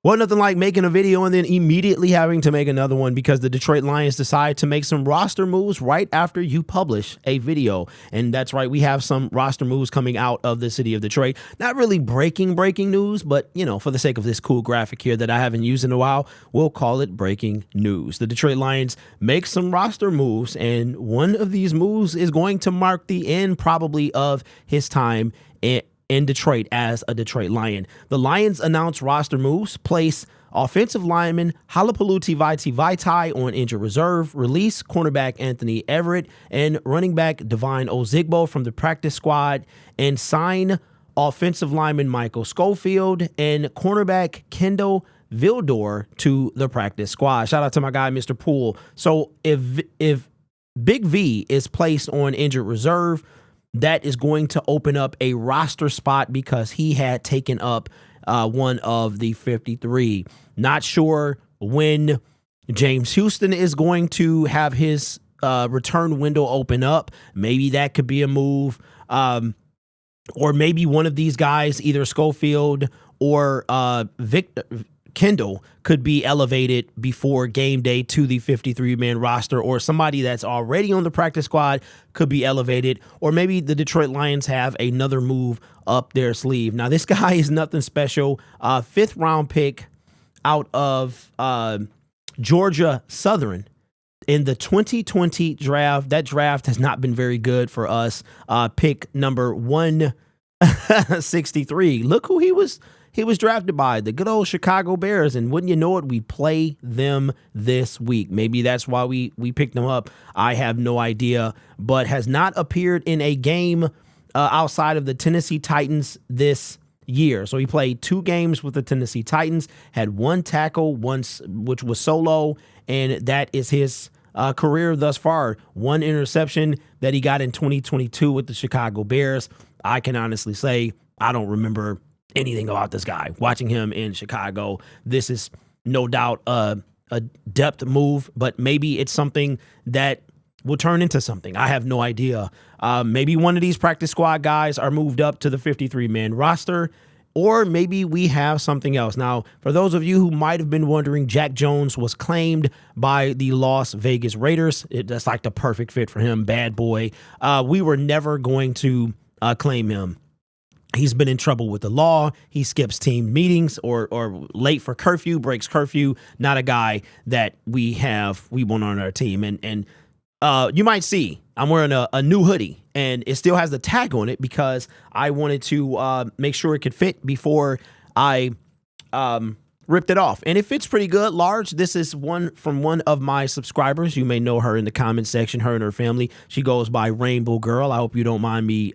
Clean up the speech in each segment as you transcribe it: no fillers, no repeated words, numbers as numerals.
Well, nothing like making a video and then immediately having to make another one because the Detroit Lions decide to make some roster moves right after you publish a video. And that's right, we have some roster moves coming out of the city of Detroit. Not really breaking news, but, you know, for the sake of this cool graphic here that I haven't used in a while, we'll call it breaking news. The Detroit Lions make some roster moves, and one of these moves is going to mark the end probably of his time in Detroit as a Detroit Lion. The Lions announced roster moves, place offensive lineman Halapoulivaati Vaitai on injured reserve, release cornerback Anthony Everett and running back Devine Ozigbo from the practice squad, and sign offensive lineman Michael Schofield and cornerback Kendall Vildor to the practice squad. Shout out to my guy, Mr. Poole. So if Big V is placed on injured reserve, that is going to open up a roster spot because he had taken up one of the 53. Not sure when James Houston is going to have his return window open up. Maybe that could be a move. Or maybe one of these guys, either Schofield or Kendall, could be elevated before game day to the 53-man roster, or somebody that's already on the practice squad could be elevated, or maybe the Detroit Lions have another move up their sleeve. Now, this guy is nothing special. 5th round pick out of Georgia Southern in the 2020 draft. That draft has not been very good for us. Pick number 163. Look who he was drafted by, the good old Chicago Bears, and wouldn't you know it, we play them this week. Maybe that's why we picked them up. I have no idea, but has not appeared in a game outside of the Tennessee Titans this year. So he played 2 games with the Tennessee Titans, had 1 tackle once, which was solo, and that is his career thus far. 1 interception that he got in 2022 with the Chicago Bears. I can honestly say I don't remember anything about this guy. Watching him in Chicago, this is no doubt a depth move, but maybe it's something that will turn into something. I have no idea. Maybe one of these practice squad guys are moved up to the 53-man roster, or maybe we have something else. Now, for those of you who might have been wondering, Jack Jones was claimed by the Las Vegas Raiders. That's like the perfect fit for him. Bad boy. We were never going to claim him. He's been in trouble with the law. He skips team meetings or late for curfew, breaks curfew. Not a guy that we want on our team. And you might see I'm wearing a new hoodie, and it still has the tag on it because I wanted to make sure it could fit before I ripped it off. And it fits pretty good, large. This is one from one of my subscribers. You may know her in the comment section, her and her family. She goes by Rainbow Girl. I hope you don't mind me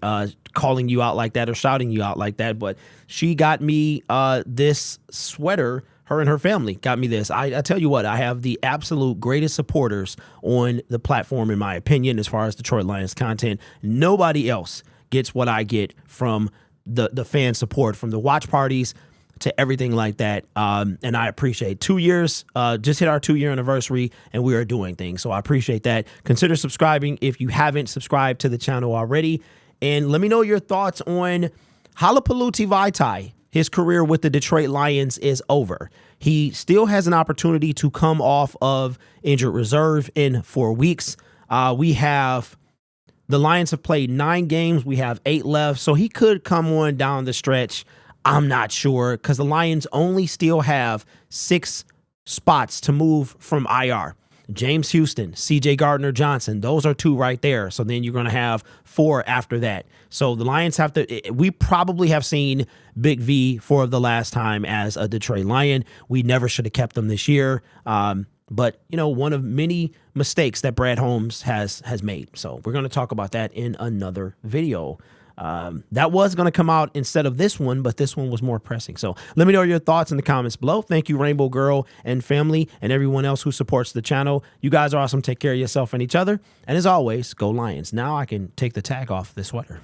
calling you out like that or shouting you out like that, but she got me this sweater. Her and her family got me this. I tell you what, I have the absolute greatest supporters on the platform, in my opinion, as far as Detroit Lions content. Nobody else gets what I get from the fan support, from the watch parties to everything like that. And I appreciate 2 years, just hit our 2-year anniversary, and we are doing things. So I appreciate that. Consider subscribing if you haven't subscribed to the channel already. And let me know your thoughts on Halapoulivaati Vaitai. His career with the Detroit Lions is over. He still has an opportunity to come off of injured reserve in 4 weeks. The Lions have played 9 games. We have 8 left. So he could come on down the stretch. I'm not sure, because the Lions only still have 6 spots to move from IR. James Houston, C.J. Gardner-Johnson, those are 2 right there. So then you're going to have 4 after that. So the Lions we probably have seen Big V for the last time as a Detroit Lion. We never should have kept him this year. But, you know, one of many mistakes that Brad Holmes has made. So we're going to talk about that in another video. That was going to come out instead of this one, but this one was more pressing. So let me know your thoughts in the comments below. Thank you, Rainbow Girl and family, and everyone else who supports the channel. You guys are awesome. Take care of yourself and each other. And as always, go Lions. Now I can take the tag off this sweater.